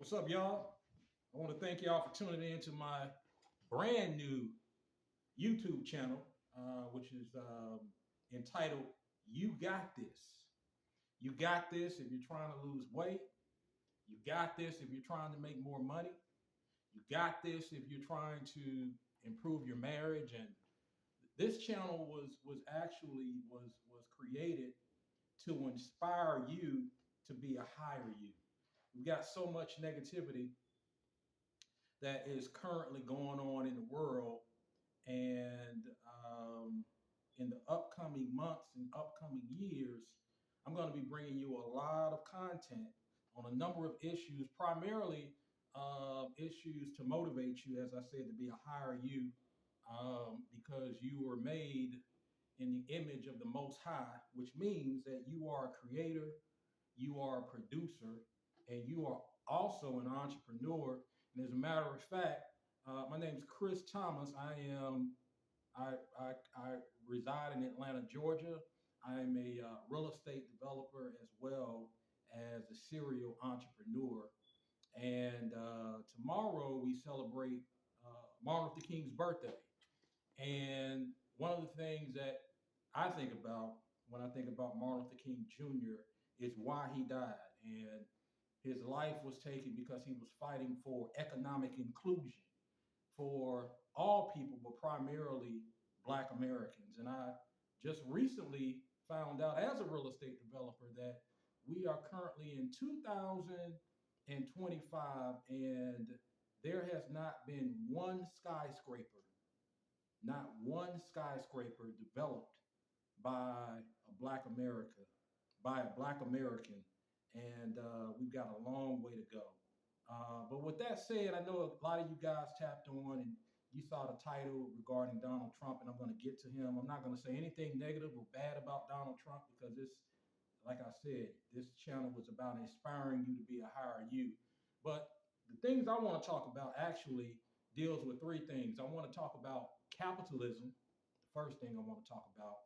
What's up, y'all? I want to thank y'all for tuning in to my brand new YouTube channel, which is entitled You Got This. You got this if you're trying to lose weight. You got this if you're trying to make more money. You got this if you're trying to improve your marriage. And this channel was created to inspire you to be a higher you. We've got so much negativity that is currently going on in the world. And in the upcoming months and upcoming years, I'm going to be bringing you a lot of content on a number of issues, primarily issues to motivate you, as I said, to be a higher you, because you were made in the image of the Most High, which means that you are a creator, you are a producer, and you are also an entrepreneur. And as a matter of fact, my name is Chris Thomas. I reside in Atlanta, Georgia. I am a real estate developer as well as a serial entrepreneur. And tomorrow we celebrate Martin Luther King's birthday. And one of the things that I think about when I think about Martin Luther King Jr. is why he died. And his life was taken because he was fighting for economic inclusion for all people, but primarily Black Americans. And I just recently found out as a real estate developer that we are currently in 2025 and there has not been not one skyscraper developed by a Black America, by a Black American, and we've got a long way to go. But with that said, I know a lot of you guys tapped on and you saw the title regarding Donald Trump, and I'm going to get to him. I'm not going to say anything negative or bad about Donald Trump because this, like I said, this channel was about inspiring you to be a higher you. But the things I want to talk about actually deals with three things. I want to talk about capitalism, the first thing I want to talk about,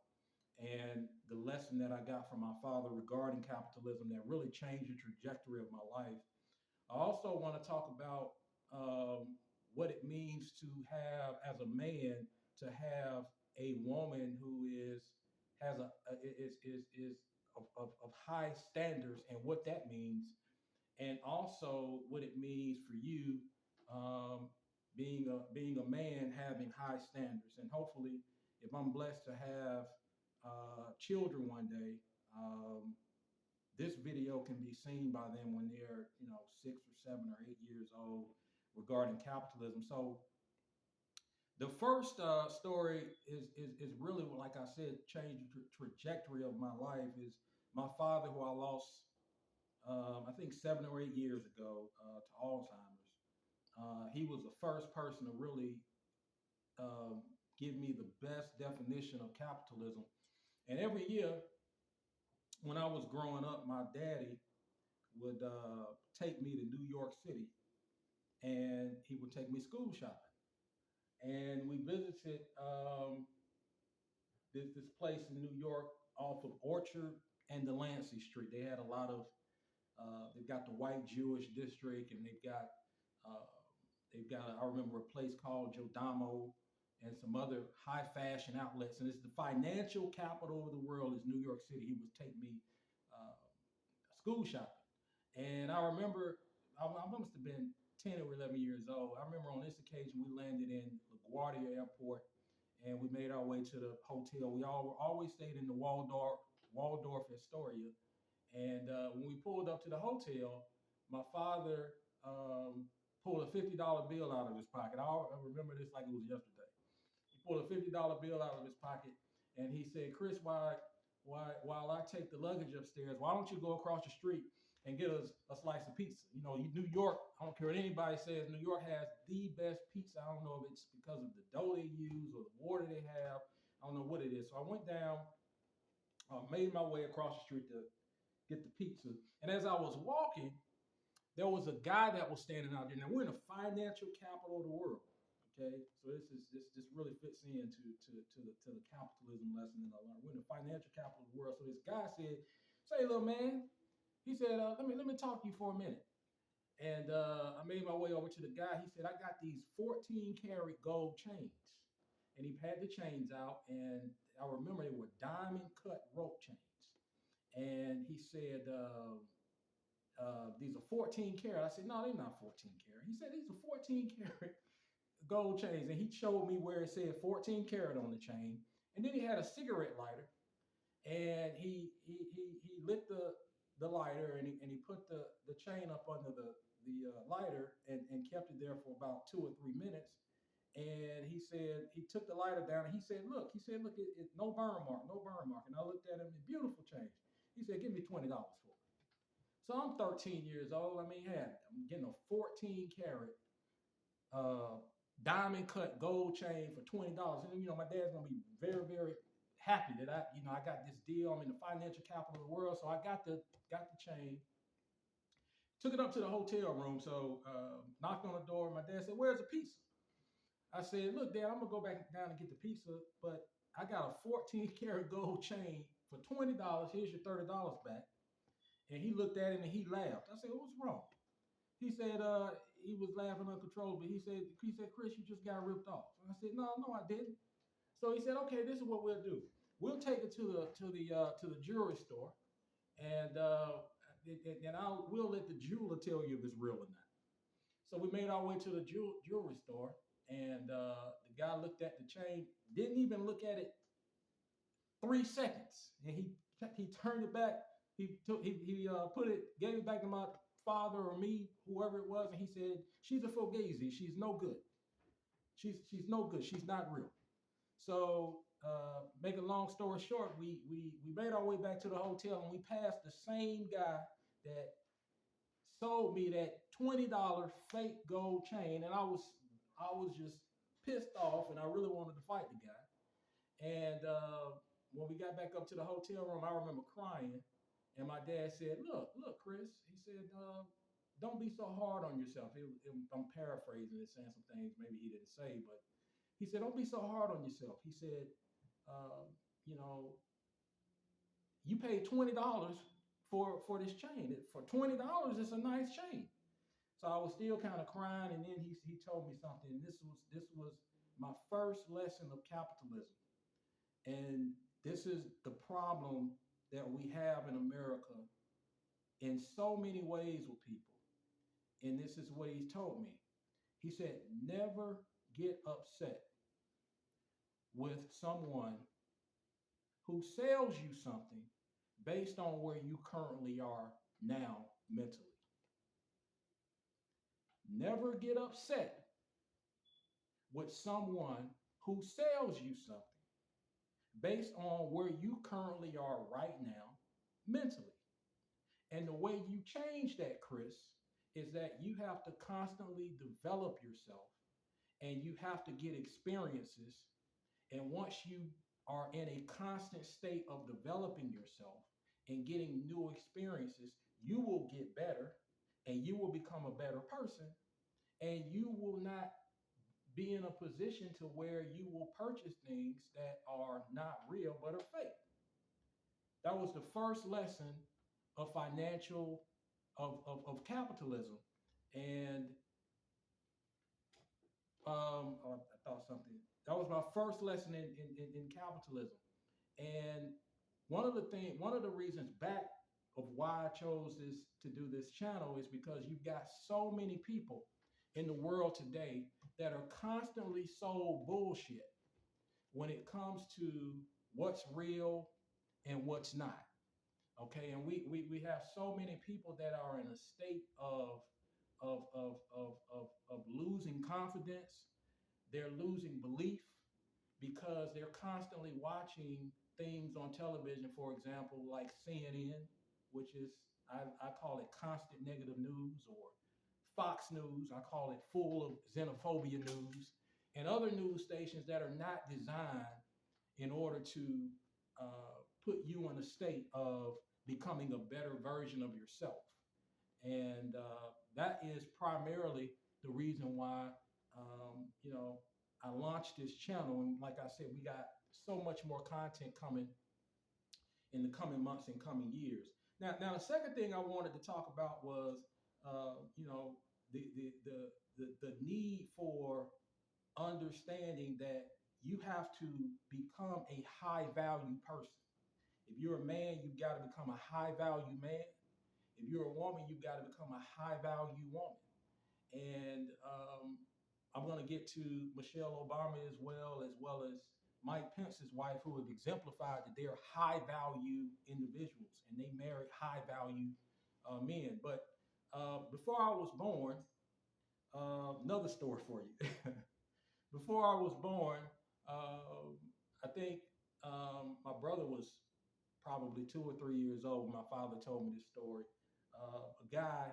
and the lesson that I got from my father regarding capitalism that really changed the trajectory of my life. I also want to talk about what it means to have, as a man, to have a woman who has a is of high standards and what that means, and also what it means for you being a man having high standards. And hopefully, if I'm blessed to have children one day, this video can be seen by them when they're 6 or 7 or 8 years old regarding capitalism. So the first story is really, like I said, changed the trajectory of my life. Is my father, who I lost I think 7 or 8 years ago to Alzheimer's. He was the first person to really um, give me the best definition of capitalism. And every year when I was growing up, my daddy would take me to New York City and he would take me school shopping. And we visited this place in New York off of Orchard and Delancey Street. They had a lot of, they've got the white Jewish district, and uh, I remember a place called Jodamo and some other high fashion outlets. And it's the financial capital of the world is New York City. He would take me uh, school shopping. And I remember I must have been 10 or 11 years old. I remember on this occasion we landed in LaGuardia Airport and we made our way to the hotel. We always stayed in the Waldorf Astoria. And when we pulled up to the hotel, my father pulled a $50 bill out of his pocket. I remember this like it was yesterday. He pulled a $50 bill out of his pocket and he said, "Chris, while I take the luggage upstairs, why don't you go across the street and get us a slice of pizza?" New York, I don't care what anybody says, New York has the best pizza. I don't know if it's because of the dough they use or the water they have. I don't know what it is. So I went down, made my way across the street to get the pizza. And as I was walking, there was a guy that was standing out there. Now we're in the financial capital of the world. Okay, so this really fits into the capitalism lesson that I learned. We're in the financial capital of the world. So this guy said, "Say, little man," he said, let me talk to you for a minute." And I made my way over to the guy. He said, I got these 14 karat gold chains. And he had the chains out. And I remember they were diamond cut rope chains. And he said, these are 14 karat. I said, no, they're not 14 karat. He said, these are 14 karat gold chains. And he showed me where it said 14 karat on the chain. And then he had a cigarette lighter. And he lit the lighter, and he put the chain up under the lighter, and kept it there for about 2 or 3 minutes. And he said he took the lighter down, and he said, look, no burn mark, no burn mark. And I looked at him, beautiful change. He said, give me $20 for it. So I'm 13 years old. I mean, hey, I'm getting a 14 karat uh, diamond cut gold chain for $20. And my dad's gonna be very, very happy that I got this deal. I'm in the financial capital of the world, so I got the chain. Took it up to the hotel room. So knocked on the door. My dad said, "Where's the pizza?" I said, "Look, Dad, I'm gonna go back down and get the pizza, but I got a 14 karat gold chain for $20. Here's your $30 back." And he looked at it and he laughed. I said, "What's wrong?" He said, he was laughing uncontrollably. He said, "Chris, you just got ripped off." And I said, "No, no, I didn't." So he said, "Okay, this is what we'll do. We'll take it to the jewelry store, and we'll let the jeweler tell you if it's real or not." So we made our way to the jewelry store, and the guy looked at the chain, didn't even look at it 3 seconds, and he turned it back. He put it, gave it back to my father or me, whoever it was, and he said, "She's a fugazi. She's no good. She's no good. She's not real." So, make a long story short, we made our way back to the hotel, and we passed the same guy that sold me that $20 fake gold chain, and I was just pissed off, and I really wanted to fight the guy. And when we got back up to the hotel room, I remember crying, and my dad said, "Look, Chris," he said, "don't be so hard on yourself." I'm paraphrasing it, saying some things maybe he didn't say, but he said, "Don't be so hard on yourself." He said, uh, you know, "You paid $20 for this chain. For $20, it's a nice chain." So I was still kind of crying, and then he told me something. This was my first lesson of capitalism, and this is the problem that we have in America in so many ways with people. And this is what he's told me. He said, "Never get upset with someone who sells you something based on where you currently are now mentally. Never get upset with someone who sells you something based on where you currently are right now mentally." And the way you change that, Chris, is that you have to constantly develop yourself, and you have to get experiences. And once you are in a constant state of developing yourself and getting new experiences, you will get better, and you will become a better person, and you will not be in a position to where you will purchase things that are not real but are fake. That was the first lesson of financial of capitalism. And I thought something. That was my first lesson in capitalism. And one of the reasons back of why I chose this to do this channel is because you've got so many people in the world today that are constantly sold bullshit when it comes to what's real and what's not. Okay, and we have so many people that are in a state of losing confidence. They're losing belief because they're constantly watching things on television, for example, like CNN, which is, I call it constant negative news, or Fox News, I call it full of xenophobia news, and other news stations that are not designed in order to put you in a state of becoming a better version of yourself. And that is primarily the reason why, I launched this channel. And like I said, we got so much more content coming in the coming months and coming years. Now the second thing I wanted to talk about was you know, the need for understanding that you have to become a high value person. If you're a man, you've got to become a high value man. If you're a woman, you've got to become a high value woman. And I'm going to get to Michelle Obama as well as Mike Pence's wife, who have exemplified that they're high value individuals and they marry high value men. But before I was born, another story for you. Before I was born, I think my brother was probably 2 or 3 years old. My father told me this story. A guy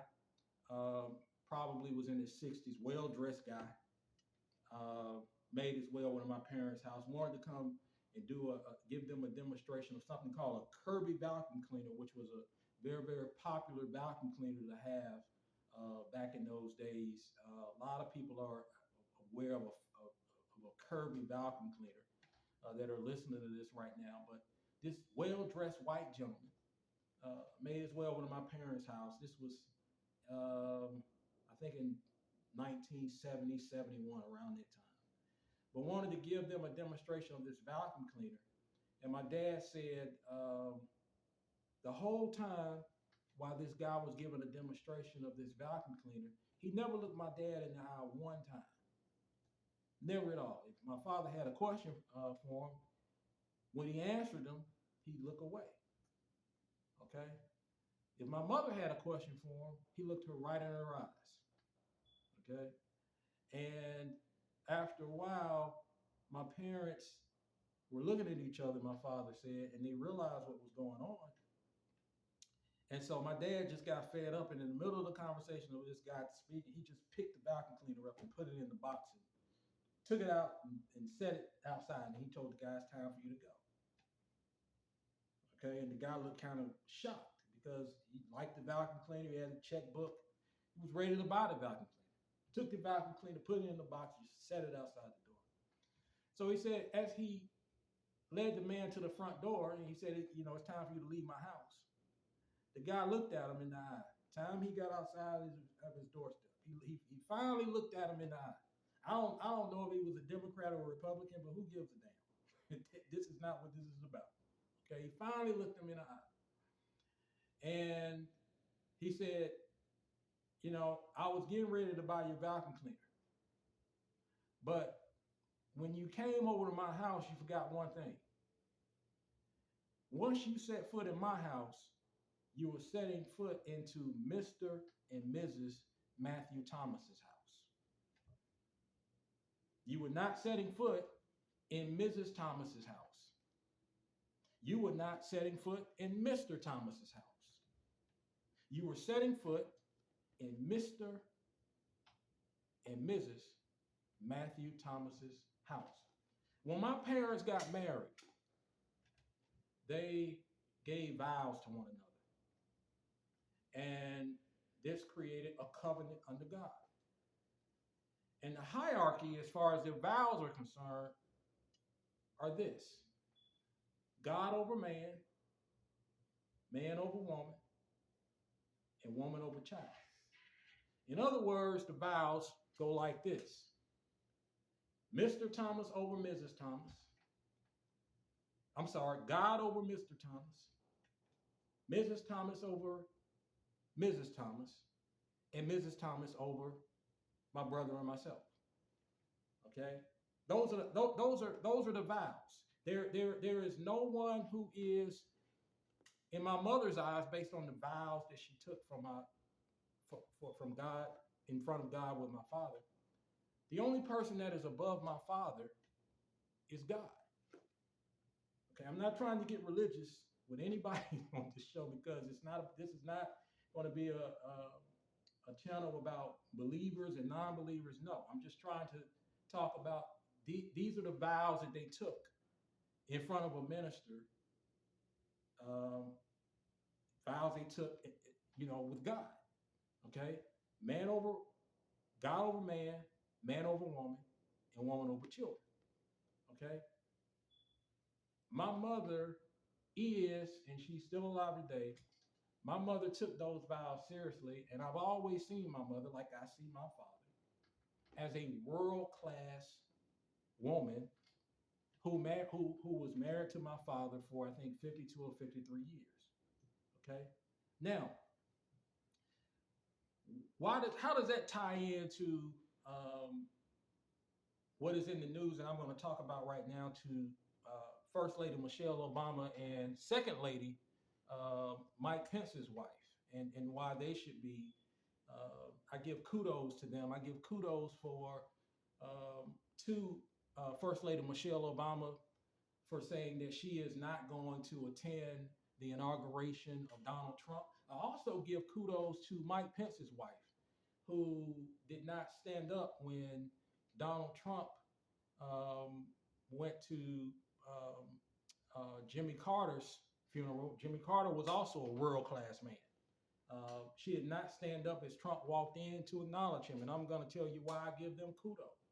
probably was in his 60s, well-dressed guy, uh, made his way over to my parents' house, wanted to come and give them a demonstration of something called a Kirby vacuum cleaner, which was a very, very popular vacuum cleaner to have back in those days. A lot of people are aware of a Kirby vacuum cleaner that are listening to this right now. But this well-dressed white gentleman made his way over to my parents' house. This was, I think, in 1970, 71, around that time. But wanted to give them a demonstration of this vacuum cleaner. And my dad said the whole time while this guy was giving a demonstration of this vacuum cleaner, he never looked my dad in the eye one time. Never at all. If my father had a question for him, when he answered them, he'd look away. Okay? If my mother had a question for him, he looked her right in her eyes. Okay? And after a while, my parents were looking at each other, my father said, and they realized what was going on. And so my dad just got fed up, and in the middle of the conversation of this guy speaking, he just picked the vacuum cleaner up and put it in the box and took it out and set it outside. And he told the guy, it's time for you to go. Okay, and the guy looked kind of shocked because he liked the vacuum cleaner. He had a checkbook. He was ready to buy the vacuum cleaner. Took the vacuum cleaner, put it in the box, just set it outside the door. So he said, as he led the man to the front door, and he said, it's time for you to leave my house. The guy looked at him in the eye. Time he got outside of his doorstep, he finally looked at him in the eye. I don't know if he was a Democrat or a Republican, but who gives a damn? This is not what this is about. Okay, he finally looked him in the eye. And he said, I was getting ready to buy your vacuum cleaner. But when you came over to my house, you forgot one thing. Once you set foot in my house, you were setting foot into Mr. and Mrs. Matthew Thomas's house. You were not setting foot in Mrs. Thomas's house. You were not setting foot in Mr. Thomas's house. You were setting foot in Mr. and Mrs. Matthew Thomas's house. When my parents got married, they gave vows to one another. And this created a covenant under God. And the hierarchy, as far as their vows are concerned, are this: God over man, man over woman, and woman over child. In other words, the vows go like this: Mr. Thomas over Mrs. Thomas. I'm sorry, God over Mr. Thomas, Mrs. Thomas over Mrs. Thomas, and Mrs. Thomas over my brother and myself. Okay, those are the vows. There is no one who is, in my mother's eyes, based on the vows that she took from God, in front of God with my father. The only person that is above my father is God. Okay, I'm not trying to get religious with anybody on this show, because this is not going to be a channel about believers and non-believers. No, I'm just trying to talk about these are the vows that they took in front of a minister. Vows they took, with God. Okay, God over man, man over woman, and woman over children. Okay, my mother is, and she's still alive today, My mother took those vows seriously, and I've always seen my mother, like I see my father, as a world class woman who was married to my father for I think 52 or 53 years. Okay, now how does that tie into um, what is in the news, and I'm going to talk about right now, to First Lady Michelle Obama and Second Lady Mike Pence's wife, and why they should be. I give kudos to them. I give kudos to First Lady Michelle Obama for saying that she is not going to attend the inauguration of Donald Trump. I also give kudos to Mike Pence's wife, who did not stand up when Donald Trump went to Jimmy Carter's funeral. Jimmy Carter was also a world class man. She did not stand up as Trump walked in to acknowledge him, and I'm going to tell you why I give them kudos.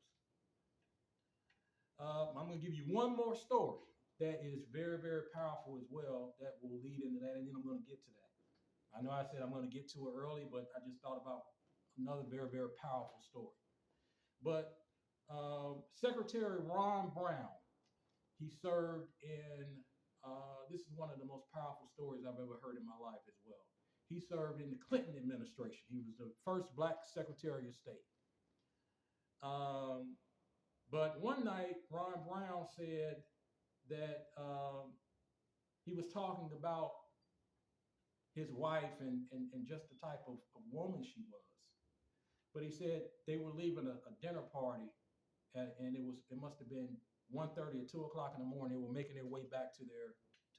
I'm going to give you one more story that is very, very powerful as well that will lead into that, and then I'm going to get to that. I know I said I'm going to get to it early, but I just thought about another very, very powerful story. But Secretary Ron Brown, he served in, this is one of the most powerful stories I've ever heard in my life as well. He served in the Clinton administration. He was the first Black Secretary of State. But one night, Ron Brown said that he was talking about his wife and just the type of woman she was. But he said they were leaving a dinner party, and it must have been 1:30 or 2 o'clock in the morning. They were making their way back to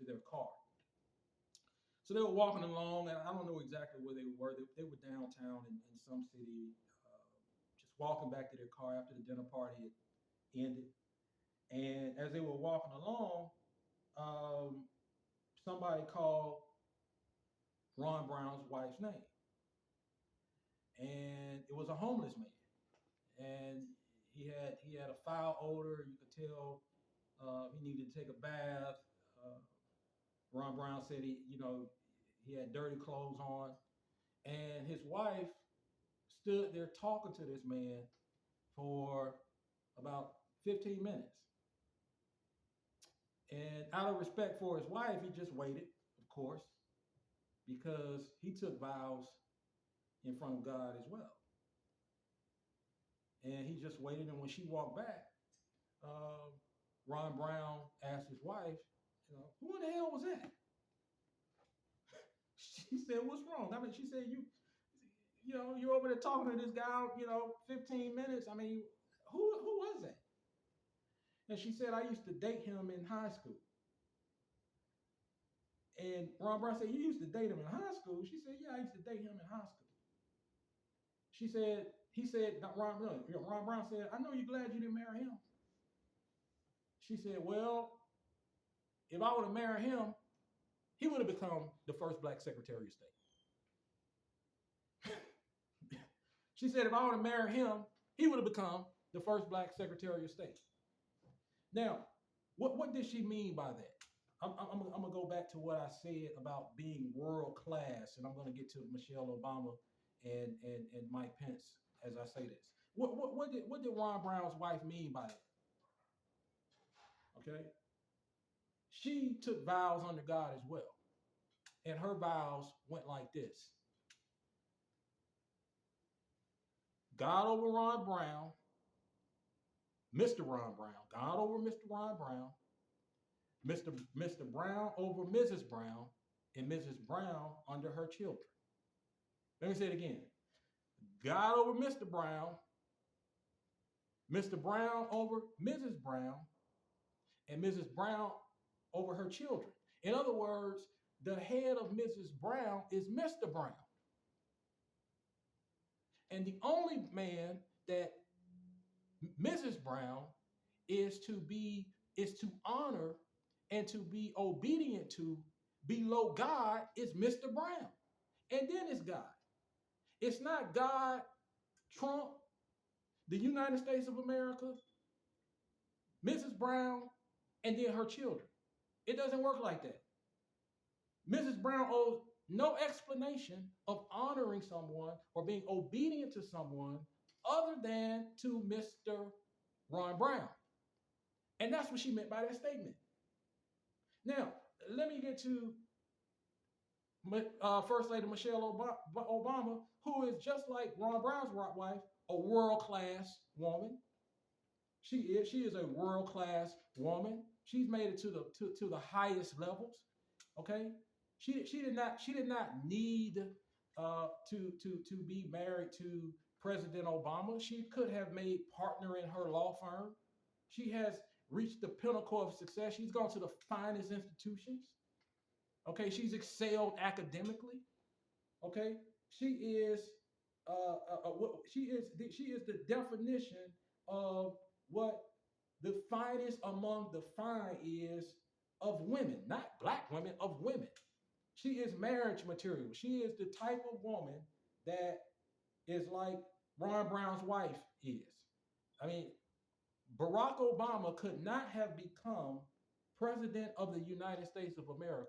their car. So they were walking along, and I don't know exactly where they were. They were downtown in some city, just walking back to their car after the dinner party had ended. And as they were walking along, somebody called Ron Brown's wife's name, and it was a homeless man, and he had a foul odor. You could tell he needed to take a bath. Ron Brown said he had dirty clothes on, and his wife stood there talking to this man for about 15 minutes. And out of respect for his wife, he just waited, of course, because he took vows in front of God as well. And he just waited, and when she walked back, Ron Brown asked his wife, who in the hell was that? She said, "What's wrong?" I mean, she said, you're over there talking to this guy, 15 minutes. I mean, who was that? And she said, "I used to date him in high school." And Ron Brown said, "You used to date him in high school?" She said, "Yeah, I used to date him in high school." He said, Ron Brown said, "I know you're glad you didn't marry him." She said, "Well, if I would have married him, he would have become the first Black Secretary of State." She said, "If I would have married him, he would have become the first Black Secretary of State." Now, what did she mean by that? I'm going to go back to what I said about being world class, and I'm going to get to Michelle Obama and Mike Pence as I say this. What did Ron Brown's wife mean by that? Okay, she took vows under God as well, and her vows went like this: God over Ron Brown, Mr. Ron Brown, God over Mr. Ron Brown, Mr. Brown over Mrs. Brown, and Mrs. Brown under her children. Let me say it again. God over Mr. Brown, Mr. Brown over Mrs. Brown, and Mrs. Brown over her children. In other words, the head of Mrs. Brown is Mr. Brown. And the only man that Mrs. Brown is to honor and to be obedient to below God is Mr. Brown. And then it's God. It's not God, Trump, the United States of America, Mrs. Brown, and then her children. It doesn't work like that. Mrs. Brown owes no explanation of honoring someone or being obedient to someone other than to Mr. Ron Brown. And that's what she meant by that statement. Now, let me get to First Lady Michelle Obama, who is just like Ron Brown's wife, a world-class woman. She is a world-class woman. She's made it to the highest levels. Okay, she did not need to be married to President Obama. She could have made partner in her law firm. She has reached the pinnacle of success. She's gone to the finest institutions. Okay, she's excelled academically. Okay, she is the definition of what the finest among the fine is of women, not black women, of women. She is marriage material. She is the type of woman that is like Ron Brown's wife is. I mean, Barack Obama could not have become president of the United States of America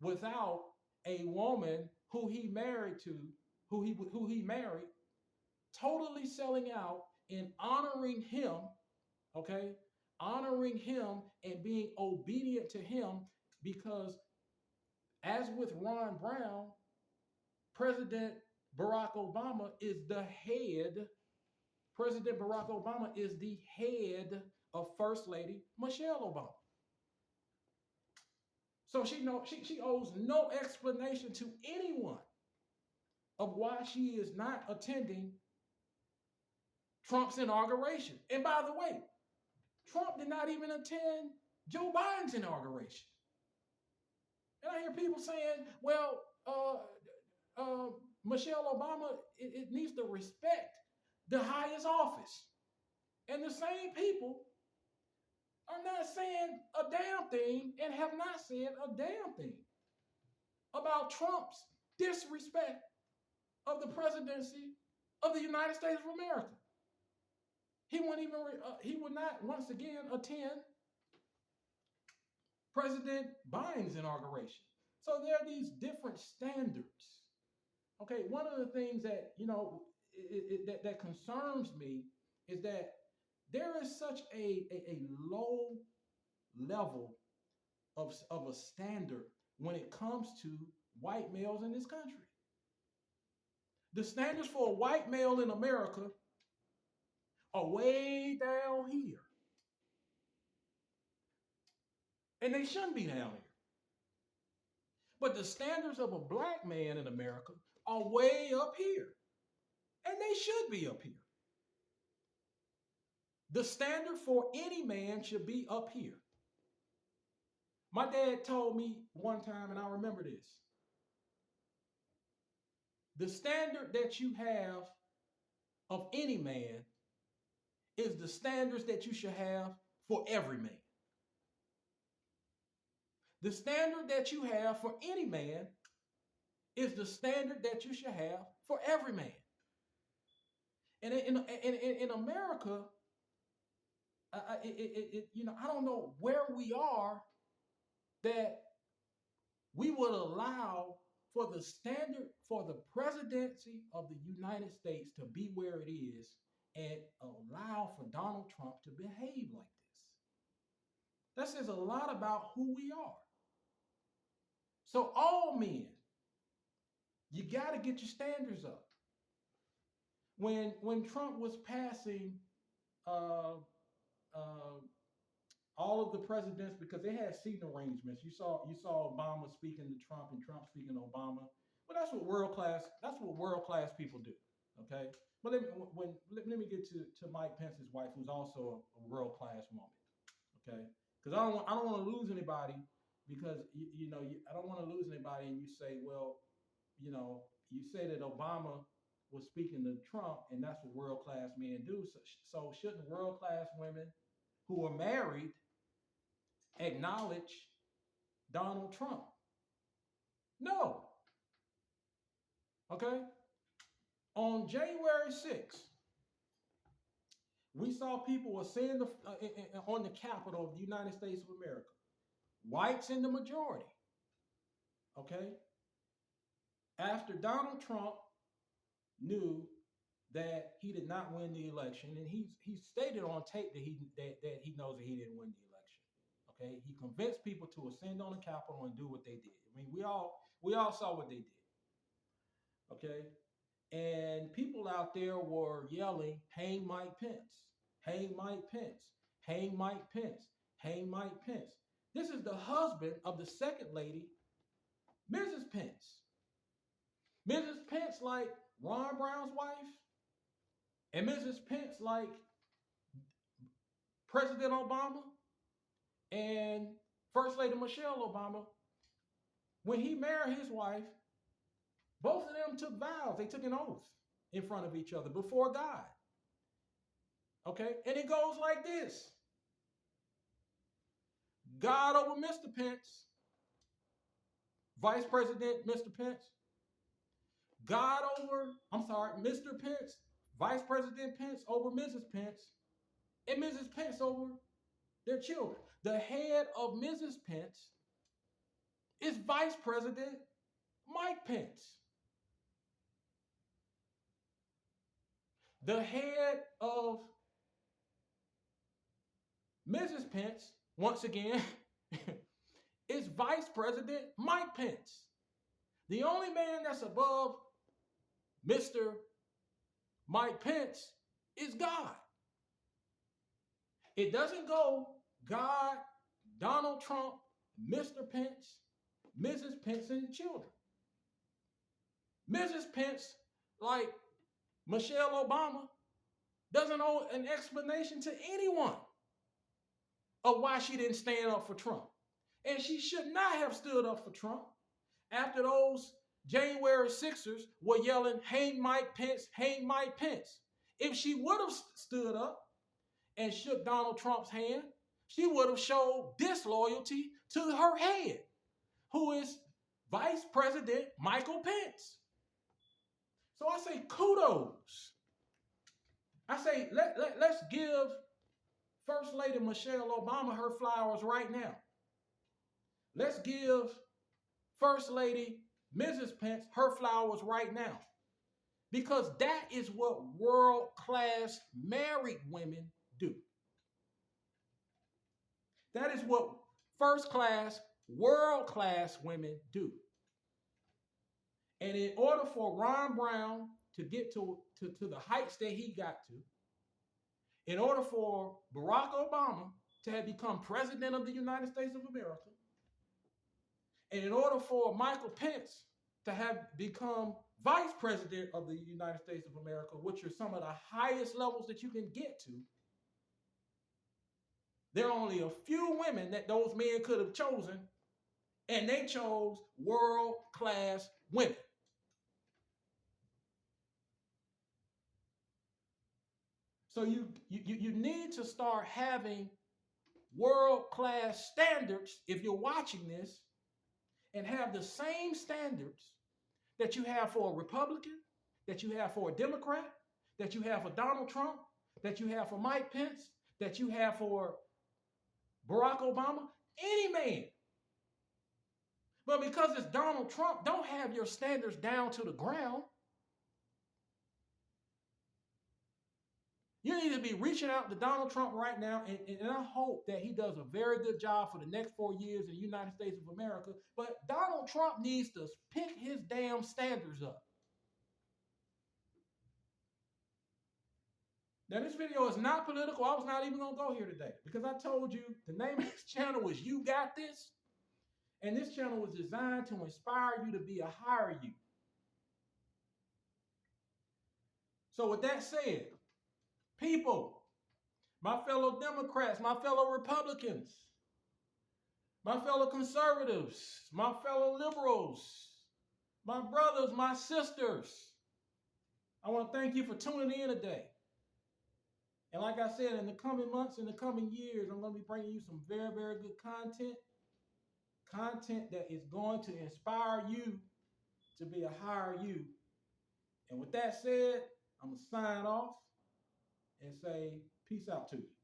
without a woman who he married to, who he married, totally selling out and honoring him, okay? Honoring him and being obedient to him because as with Ron Brown, President Barack Obama is the head. President Barack Obama is the head of First Lady Michelle Obama. So she owes no explanation to anyone of why she is not attending Trump's inauguration. And by the way, Trump did not even attend Joe Biden's inauguration. And I hear people saying, well, Michelle Obama, it needs to respect the highest office. And the same people are not saying a damn thing and have not said a damn thing about Trump's disrespect of the presidency of the United States of America. He would not once again attend President Biden's inauguration. So there are these different standards. Okay, one of the things that that concerns me is that there is such a low level of a standard when it comes to white males in this country. The standards for a white male in America are way down here. And they shouldn't be down here. But the standards of a black man in America are way up here. And they should be up here. The standard for any man should be up here. My dad told me one time, and I remember this. The standard that you have of any man is the standards that you should have for every man. The standard that you have for any man is the standard that you should have for every man. And in America, I don't know where we are that we would allow for the standard for the presidency of the United States to be where it is and allow for Donald Trump to behave like this. That says a lot about who we are. So all men, you got to get your standards up. When Trump was passing all of the presidents, because they had seating arrangements. You saw Obama speaking to Trump and Trump speaking to Obama. But that's what world class people do. Okay. But let me get to Mike Pence's wife, who's also a world class woman. Okay. Because I don't want to lose anybody, because I don't want to lose anybody, and you say, well, you say that Obama was speaking to Trump, and that's what world class men do. So shouldn't world class women who are married acknowledge Donald Trump? No. Okay? On January 6th, we saw people ascend on the Capitol of the United States of America. Whites in the majority. Okay? After Donald Trump knew that he did not win the election, and he stated on tape that he knows that he didn't win the election. Okay, he convinced people to ascend on the Capitol and do what they did. I mean, we all saw what they did. Okay, and people out there were yelling, "Hang Mike Pence! Hang Mike Pence! Hang Mike Pence! Hang Mike Pence!" This is the husband of the second lady, Mrs. Pence. Mrs. Pence, like Ron Brown's wife, and Mrs. Pence, like President Obama and First Lady Michelle Obama. When he married his wife, both of them took vows. They took an oath in front of each other before God. Okay? And it goes like this: God over Mr. Pence, Vice President Mr. Pence. Mr. Pence, Vice President Pence over Mrs. Pence, and Mrs. Pence over their children. The head of Mrs. Pence is Vice President Mike Pence. The head of Mrs. Pence, once again, is Vice President Mike Pence. The only man that's above Mr. Mike Pence is God. It doesn't go God, Donald Trump, Mr. Pence, Mrs. Pence, and the children. Mrs. Pence, like Michelle Obama, doesn't owe an explanation to anyone of why she didn't stand up for Trump. And she should not have stood up for Trump after those January 6ers were yelling, "Hang Mike Pence, hang Mike Pence." If she would have stood up and shook Donald Trump's hand, she would have showed disloyalty to her head, who is Vice President Michael Pence. So I say kudos. I say let's give First Lady Michelle Obama her flowers right now. Let's give First Lady Mrs. Pence her flowers right now. Because that is what world-class married women do. That is what first-class, world-class women do. And in order for Ron Brown to get to the heights that he got to, in order for Barack Obama to have become president of the United States of America, and in order for Michael Pence to have become vice president of the United States of America, which are some of the highest levels that you can get to, there are only a few women that those men could have chosen, and they chose world-class women. So you need to start having world-class standards if you're watching this, and have the same standards that you have for a Republican, that you have for a Democrat, that you have for Donald Trump, that you have for Mike Pence, that you have for Barack Obama, any man. But because it's Donald Trump, don't have your standards down to the ground. You need to be reaching out to Donald Trump right now, and I hope that he does a very good job for the next 4 years in the United States of America. But Donald Trump needs to pick his damn standards up. Now, this video is not political. I was not even going to go here today because I told you the name of this channel is You Got This. And this channel was designed to inspire you to be a higher you. So with that said, people, my fellow Democrats, my fellow Republicans, my fellow conservatives, my fellow liberals, my brothers, my sisters, I want to thank you for tuning in today. And like I said, in the coming months, in the coming years, I'm going to be bringing you some very, very good content. Content that is going to inspire you to be a higher you. And with that said, I'm going to sign off and say peace out to you.